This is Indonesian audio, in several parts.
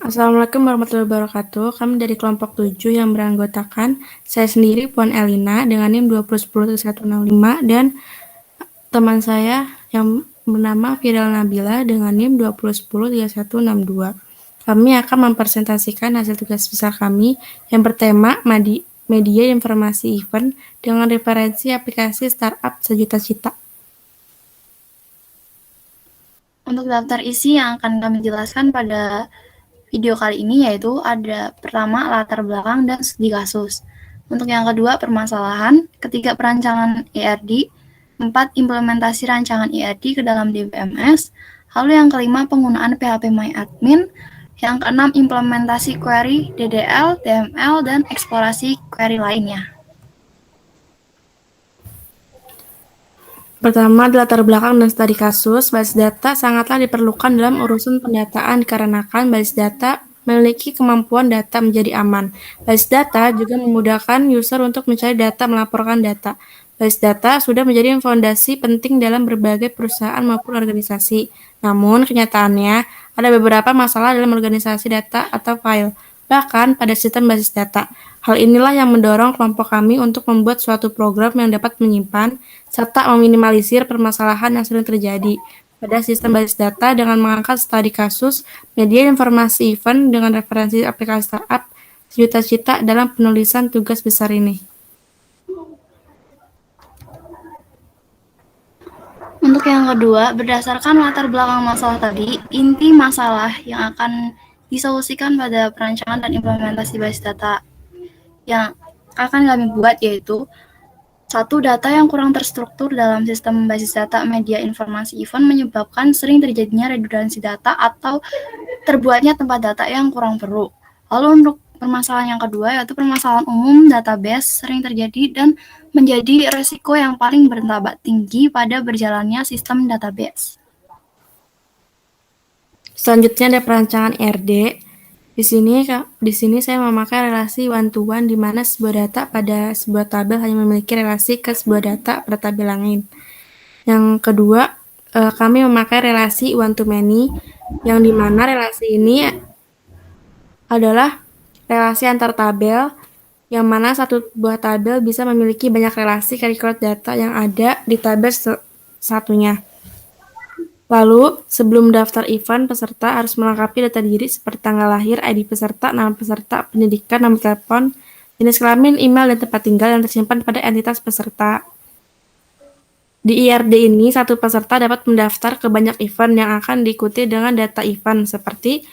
Assalamualaikum warahmatullahi wabarakatuh. Kami dari kelompok 7 yang beranggotakan saya sendiri, Puan Elina, dengan NIM 2010-165, dan teman saya yang bernama Firel Nabila dengan NIM 2010-3162. Kami akan mempresentasikan hasil tugas besar kami yang bertema media informasi event dengan referensi aplikasi startup sejuta cita. Untuk daftar isi yang akan kami jelaskan pada video kali ini yaitu ada pertama latar belakang dan studi kasus. Untuk yang kedua permasalahan, ketiga perancangan ERD, empat implementasi rancangan ERD ke dalam DBMS, lalu yang kelima penggunaan PHP MyAdmin, yang keenam implementasi query, DDL, DML, dan eksplorasi query lainnya. Pertama, latar belakang dan studi kasus. Basis data sangatlah diperlukan dalam urusan pendataan dikarenakan basis data memiliki kemampuan data menjadi aman. Basis data juga memudahkan user untuk mencari data, melaporkan data. Basis data sudah menjadi fondasi penting dalam berbagai perusahaan maupun organisasi. Namun, kenyataannya ada beberapa masalah dalam organisasi data atau file, bahkan pada sistem basis data. Hal inilah yang mendorong kelompok kami untuk membuat suatu program yang dapat menyimpan serta meminimalisir permasalahan yang sering terjadi pada sistem basis data dengan mengangkat studi kasus, media informasi event dengan referensi aplikasi startup sejuta cita dalam penulisan tugas besar ini. Untuk yang kedua, berdasarkan latar belakang masalah tadi, inti masalah yang akan disolusikan pada perancangan dan implementasi basis data yang akan kami buat yaitu satu, data yang kurang terstruktur dalam sistem basis data media informasi event menyebabkan sering terjadinya redundansi data atau terbuatnya tempat data yang kurang perlu. Lalu untuk permasalahan yang kedua yaitu permasalahan umum database sering terjadi dan menjadi resiko yang paling bermartabat tinggi pada berjalannya sistem database. Selanjutnya ada perancangan RD. Di sini saya memakai relasi one to one di mana sebuah data pada sebuah tabel hanya memiliki relasi ke sebuah data pada tabel lain. Yang kedua, kami memakai relasi one to many yang di mana relasi ini adalah relasi antar tabel yang mana satu buah tabel bisa memiliki banyak relasi ke record data yang ada di tabel satunya. Lalu, sebelum daftar event, peserta harus melengkapi data diri seperti tanggal lahir, ID peserta, nama peserta, pendidikan, nama telepon, jenis kelamin, email, dan tempat tinggal yang tersimpan pada entitas peserta. Di IRD ini, satu peserta dapat mendaftar ke banyak event yang akan diikuti dengan data event seperti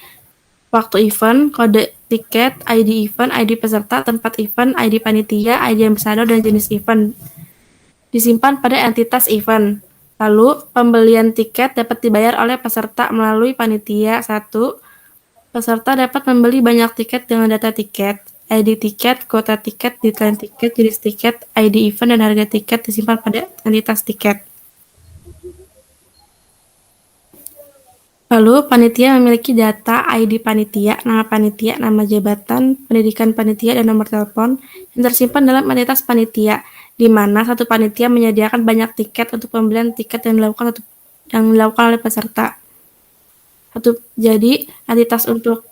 waktu event, kode tiket, ID event, ID peserta, tempat event, ID panitia, ID ambassador, dan jenis event disimpan pada entitas event. Lalu, pembelian tiket dapat dibayar oleh peserta melalui panitia. 1. Peserta dapat membeli banyak tiket dengan data tiket, ID tiket, kuota tiket, deadline tiket, jenis tiket, ID event, dan harga tiket disimpan pada entitas tiket. Lalu, panitia memiliki data ID panitia, nama jabatan, pendidikan panitia, dan nomor telepon yang tersimpan dalam entitas panitia, di mana satu panitia menyediakan banyak tiket untuk pembelian tiket yang dilakukan oleh peserta. Jadi, entitas untuk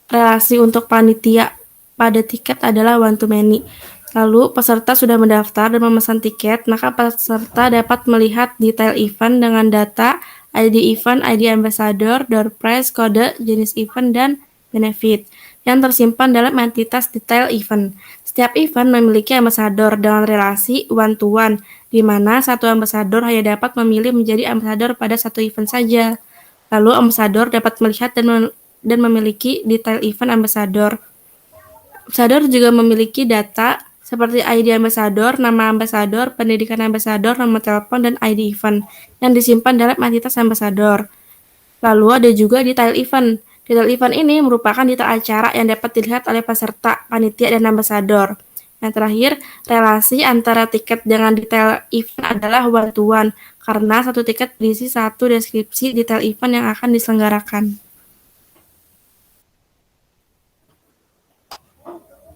relasi untuk panitia pada tiket adalah one to many. Lalu, peserta sudah mendaftar dan memesan tiket, maka peserta dapat melihat detail event dengan data ID event, ID ambassador, door prize, kode, jenis event, dan benefit yang tersimpan dalam entitas detail event. Setiap event memiliki ambassador dengan relasi one to one, di mana satu ambassador hanya dapat memilih menjadi ambassador pada satu event saja. Lalu, ambassador dapat melihat dan memiliki detail event ambassador. Ambassador juga memiliki data seperti ID ambassador, nama ambassador, pendidikan ambassador, nomor telepon, dan ID event yang disimpan dalam entitas ambassador. Lalu ada juga detail event. Detail event ini merupakan detail acara yang dapat dilihat oleh peserta, panitia, dan ambassador. Yang terakhir, relasi antara tiket dengan detail event adalah one to one, karena satu tiket berisi satu deskripsi detail event yang akan diselenggarakan.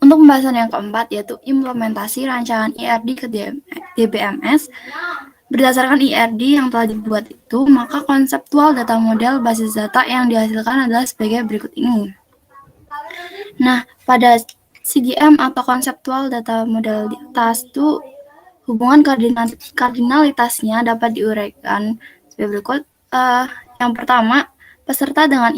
Untuk pembahasan yang keempat yaitu implementasi rancangan IRD ke DBMS. Berdasarkan IRD yang telah dibuat itu, maka konseptual data model basis data yang dihasilkan adalah sebagai berikut ini. Nah, pada CDM atau Conceptual Data Model itu hubungan kardinalitasnya dapat diuraikan sebagai berikut. Yang pertama, peserta dengan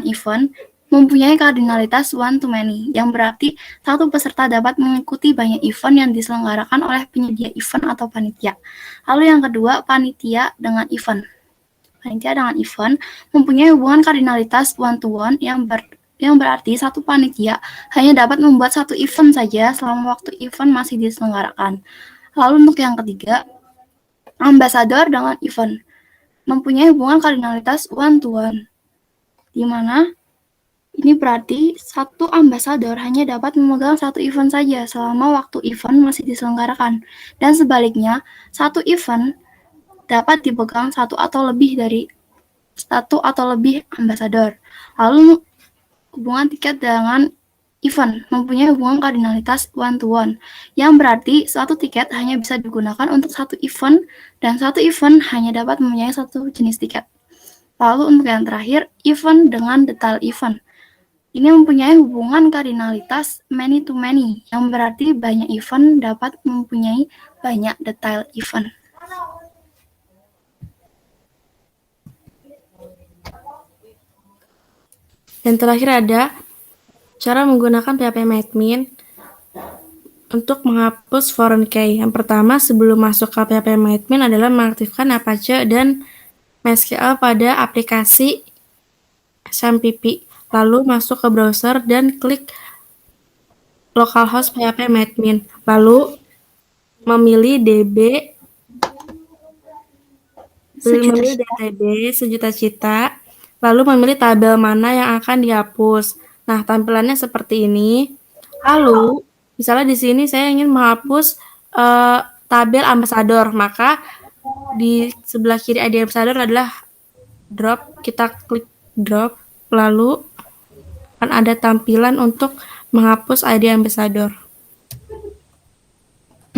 event mempunyai kardinalitas one to many, yang berarti satu peserta dapat mengikuti banyak event yang diselenggarakan oleh penyedia event atau panitia. Lalu yang kedua, panitia dengan event mempunyai hubungan kardinalitas one to one, yang berarti satu panitia hanya dapat membuat satu event saja selama waktu event masih diselenggarakan. Lalu untuk yang ketiga, ambasador dengan event mempunyai hubungan kardinalitas one to one, di mana ini berarti satu ambasador hanya dapat memegang satu event saja selama waktu event masih diselenggarakan. Dan sebaliknya, satu event dapat dipegang satu atau lebih ambasador. Lalu hubungan tiket dengan event mempunyai hubungan kardinalitas one to one, yang berarti satu tiket hanya bisa digunakan untuk satu event dan satu event hanya dapat mempunyai satu jenis tiket. Lalu untuk yang terakhir, event dengan detail event. Ini mempunyai hubungan kardinalitas many to many, yang berarti banyak event dapat mempunyai banyak detail event. Dan terakhir ada cara menggunakan PHP-MyAdmin untuk menghapus foreign key. Yang pertama, sebelum masuk ke PHP-MyAdmin adalah mengaktifkan Apache dan MySQL pada aplikasi SAMPP. Lalu masuk ke browser dan klik localhost PHP-MyAdmin. Lalu memilih DB sejuta cita, lalu memilih tabel mana yang akan dihapus. Nah, tampilannya seperti ini. Lalu, misalnya di sini saya ingin menghapus tabel ambasador, maka di sebelah kiri ID ambasador adalah drop. Kita klik drop, lalu akan ada tampilan untuk menghapus ID ambasador.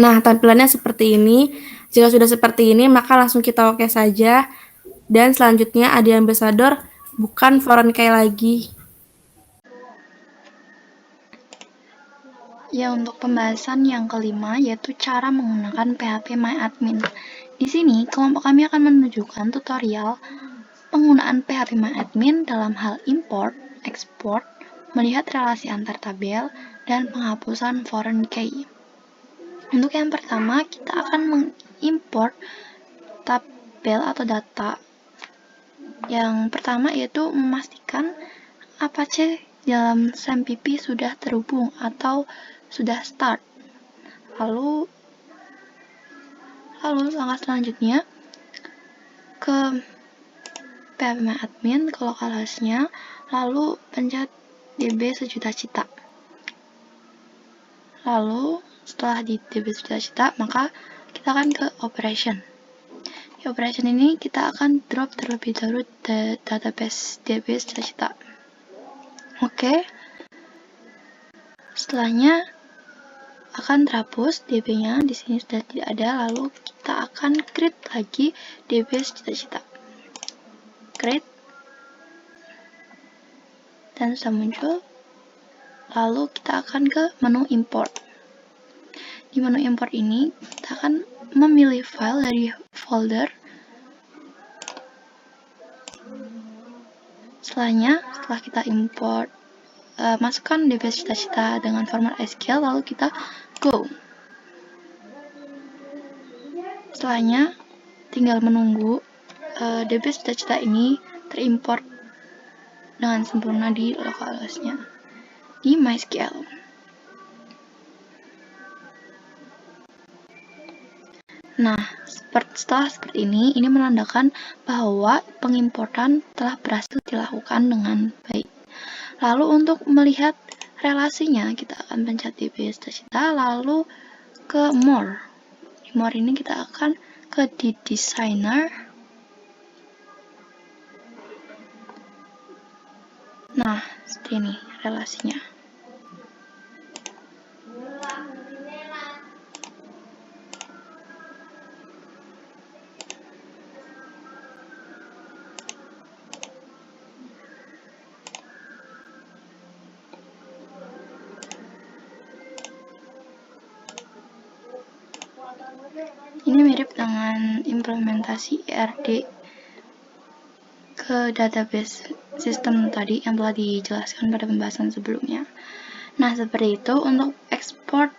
Nah, tampilannya seperti ini. Jika sudah seperti ini, maka langsung kita oke saja. Dan selanjutnya ID ambasador bukan foreign key lagi. Ya, untuk pembahasan yang kelima yaitu cara menggunakan PHP-MyAdmin. Di sini, kelompok kami akan menunjukkan tutorial penggunaan PHP-MyAdmin dalam hal import, export, melihat relasi antar tabel, dan penghapusan foreign key. Untuk yang pertama, kita akan mengimport tabel atau data. Yang pertama yaitu memastikan Apache dalam SAMPP sudah terhubung atau sudah start. Lalu langkah selanjutnya ke PHP-MyAdmin, ke localhost-nya, lalu pencet DB sejuta cita. Lalu setelah di DB sejuta cita, maka kita akan ke operation. Di operation ini kita akan drop terlebih dahulu database DB sejuta cita. Oke. Setelahnya akan terhapus DB-nya, di sini sudah tidak ada, lalu kita akan create lagi DB sejuta cita. Create, dan sudah muncul. Lalu kita akan ke menu import. Di menu import ini kita akan memilih file dari folder. Setelah kita import, masukkan DB cita-cita dengan format SQL, lalu kita go. Setelahnya tinggal menunggu DB cita-cita ini terimport dengan sempurna di localhost-nya di MySQL. Nah, setelah seperti ini menandakan bahwa pengimportan telah berhasil dilakukan dengan baik. Lalu untuk melihat relasinya, kita akan pencet DB cita-cita, lalu ke more. Di more ini kita akan ke di designer. Nah, seperti ini relasinya. Ini mirip dengan implementasi ERD ke database sistem tadi yang telah dijelaskan pada pembahasan sebelumnya. Nah, seperti itu untuk ekspor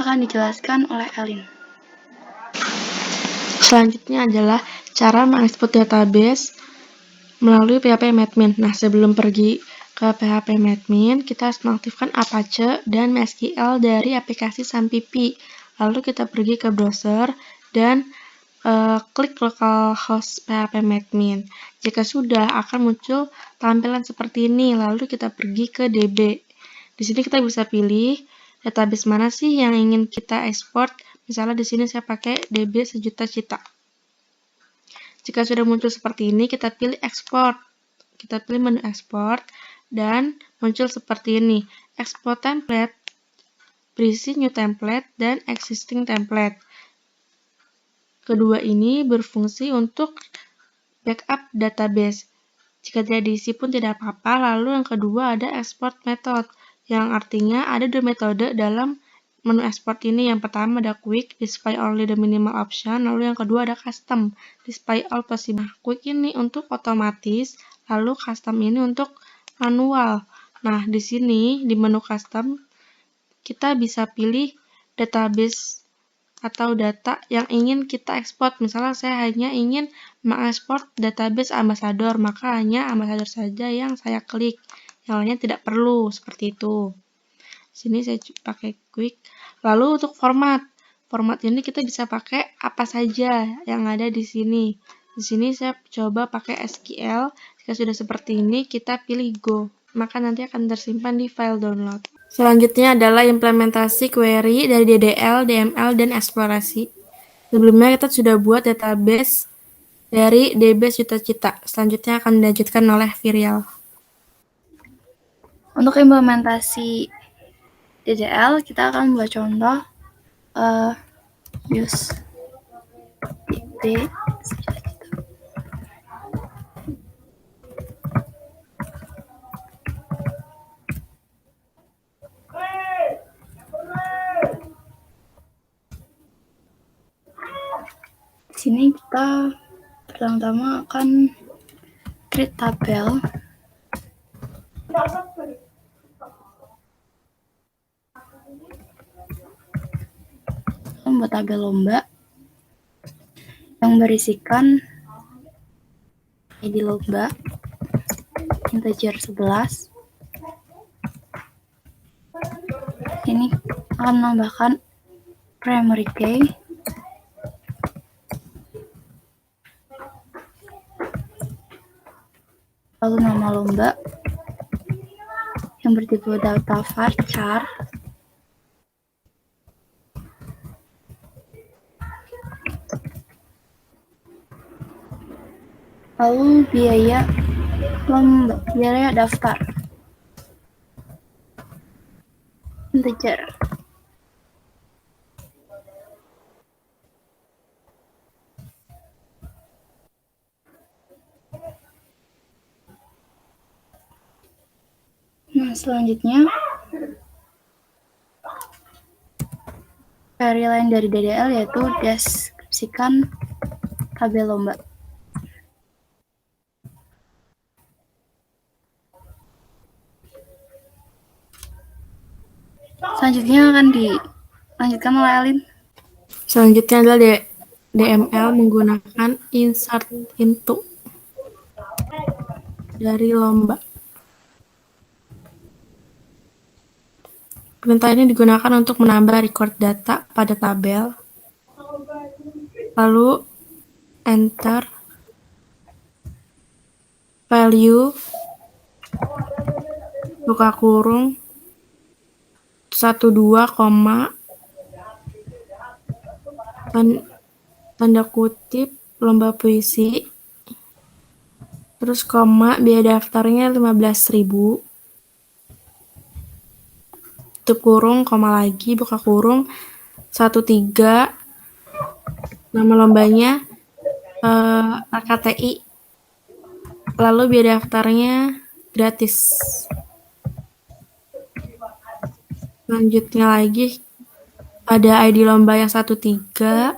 akan dijelaskan oleh Elin. Selanjutnya adalah cara mengekspor database melalui PHP-Admin. Nah, sebelum pergi ke PHP-Admin, kita harus mengaktifkan Apache dan MySQL dari aplikasi SAMPP. Lalu kita pergi ke browser dan klik localhost PHP-Admin. Jika sudah, akan muncul tampilan seperti ini. Lalu kita pergi ke DB. Di sini kita bisa pilih database mana sih yang ingin kita ekspor. Misalnya di sini saya pakai DB sejuta cita. Jika sudah muncul seperti ini, kita pilih export. Kita pilih menu export dan muncul seperti ini. Export template, berisi new template, dan existing template. Kedua ini berfungsi untuk backup database. Jika tidak diisi pun tidak apa-apa. Lalu yang kedua ada export method, yang artinya ada dua metode dalam menu export ini. Yang pertama ada quick, display only the minimal option. Lalu yang kedua ada custom, display all possible. Quick ini untuk otomatis, lalu custom ini untuk manual. Nah, di sini di menu custom kita bisa pilih database atau data yang ingin kita ekspor. Misalnya saya hanya ingin mengekspor database ambassador, maka hanya ambassador saja yang saya klik. Yang lainnya tidak perlu, seperti itu. Sini saya pakai quick. Lalu untuk format ini kita bisa pakai apa saja yang ada di sini. Di sini saya coba pakai SQL. Jika sudah seperti ini, kita pilih go. Maka nanti akan tersimpan di file download. Selanjutnya adalah implementasi query dari DDL, DML, dan eksplorasi. Sebelumnya kita sudah buat database dari DB Cita-Cita. Selanjutnya akan dilanjutkan oleh Virial. Untuk implementasi DDL, kita akan buat contoh use DB. Di sini kita pertama-tama akan create tabel. Membuat tabel lomba yang berisikan ID lomba integer 11. Ini akan menambahkan primary key, lalu nama lomba yang bertipe data varchar, lalu biaya lomba, biaya daftar integer. Nah, selanjutnya query lain dari DDL yaitu deskripsikan tabel lomba. Selanjutnya akan dilanjutkan oleh Elin. Selanjutnya adalah DML menggunakan insert into dari lomba. Perintah ini digunakan untuk menambah record data pada tabel. Lalu enter value buka kurung 12, tanda kutip lomba puisi, terus koma, biaya daftarnya 15.000, tutup kurung, koma lagi, buka kurung 13, nama lombanya RKTI, lalu biaya daftarnya gratis. Selanjutnya lagi Ada ID lomba yang 13,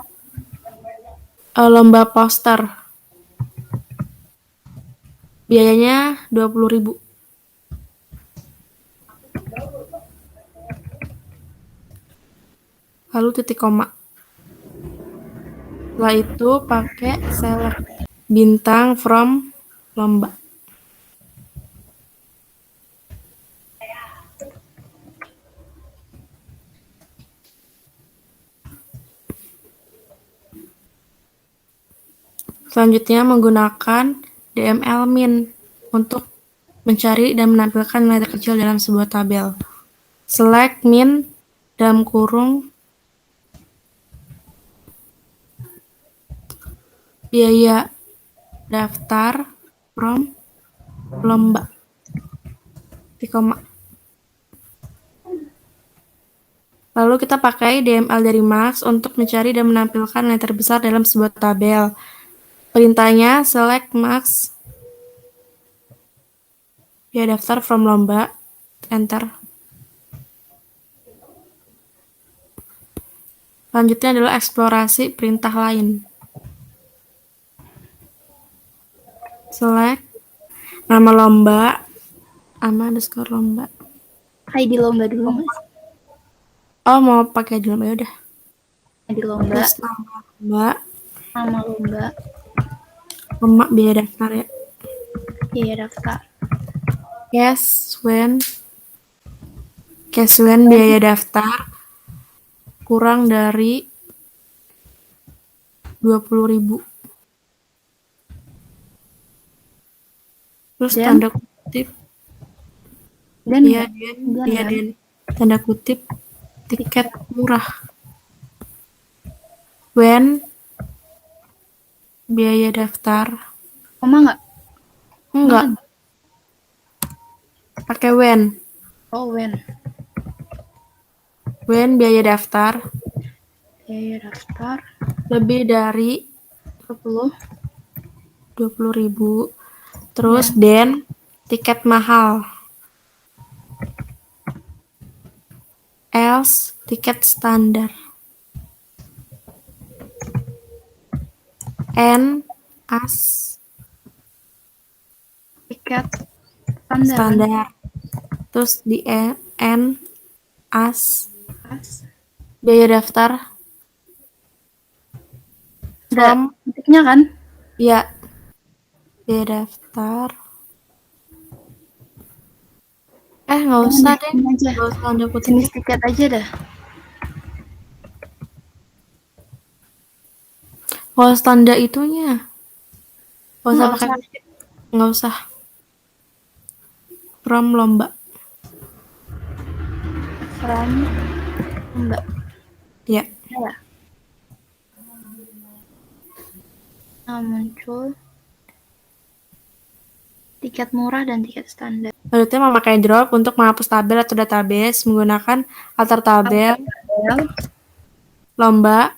lomba poster. Biayanya 20.000. Lalu titik koma. Setelah itu pakai select bintang from lomba. Selanjutnya menggunakan DML min untuk mencari dan menampilkan nilai terkecil dalam sebuah tabel. Select min dalam kurung biaya daftar from lomba. Titik koma. Lalu kita pakai DML dari Max untuk mencari dan menampilkan nilai terbesar dalam sebuah tabel. Perintahnya select Max biaya daftar from lomba, enter. Selanjutnya adalah eksplorasi perintah lain. Select nama lomba, underscore lomba. ID lomba dulu, Mas. Oh, mau pakai ID lomba, yaudah. ID lomba, Terus nama lomba, nama lomba, lomba biaya daftar ya. biaya daftar. Cash when biaya daftar kurang dari 20.000. Terus Dan? tanda kutip. Dan Iya, ya? Den. Tanda kutip tiket murah. When biaya daftar. Koma nggak? Enggak. Pakai when. Oh, when. When biaya daftar Biaya daftar lebih dari 20.000. Terus then tiket mahal. Else tiket standar. N as tiket standar. Terus di N as biaya daftar from titiknya kan? Ya. Biaya daftar. Nggak usah deh. Nggak usah tanda kutip. Jenis tiket aja dah. Kalau standar itunya. Nggak usah pakai kutip. Nggak usah. From lomba. From lomba. Ya. Nah, muncul tiket murah dan tiket standar. Selanjutnya memakai drop untuk menghapus tabel atau database menggunakan alter tabel, lomba,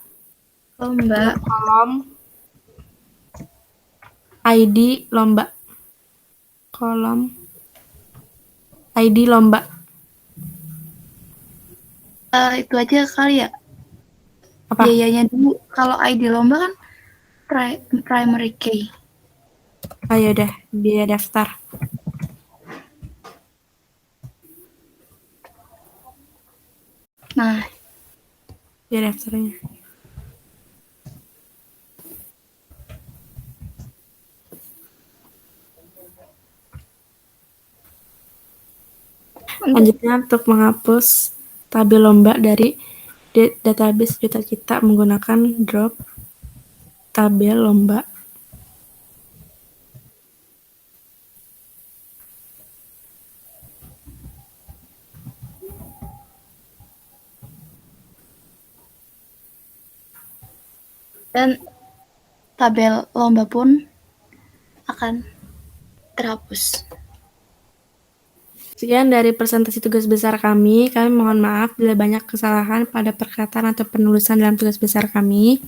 kolom, ID lomba, kolom, ID lomba. Itu aja kali ya. Apa? Biayanya dulu. Kalau ID lomba kan primary key. Ya udah, biaya daftar. Nah, biaya daftarnya. Selanjutnya untuk menghapus tabel lomba dari database kita menggunakan drop tabel lomba. Dan tabel lomba pun akan terhapus. Sekian dari presentasi tugas besar kami. Kami mohon maaf bila banyak kesalahan pada perkataan atau penulisan dalam tugas besar kami.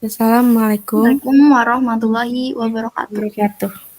Assalamualaikum warahmatullahi wabarakatuh.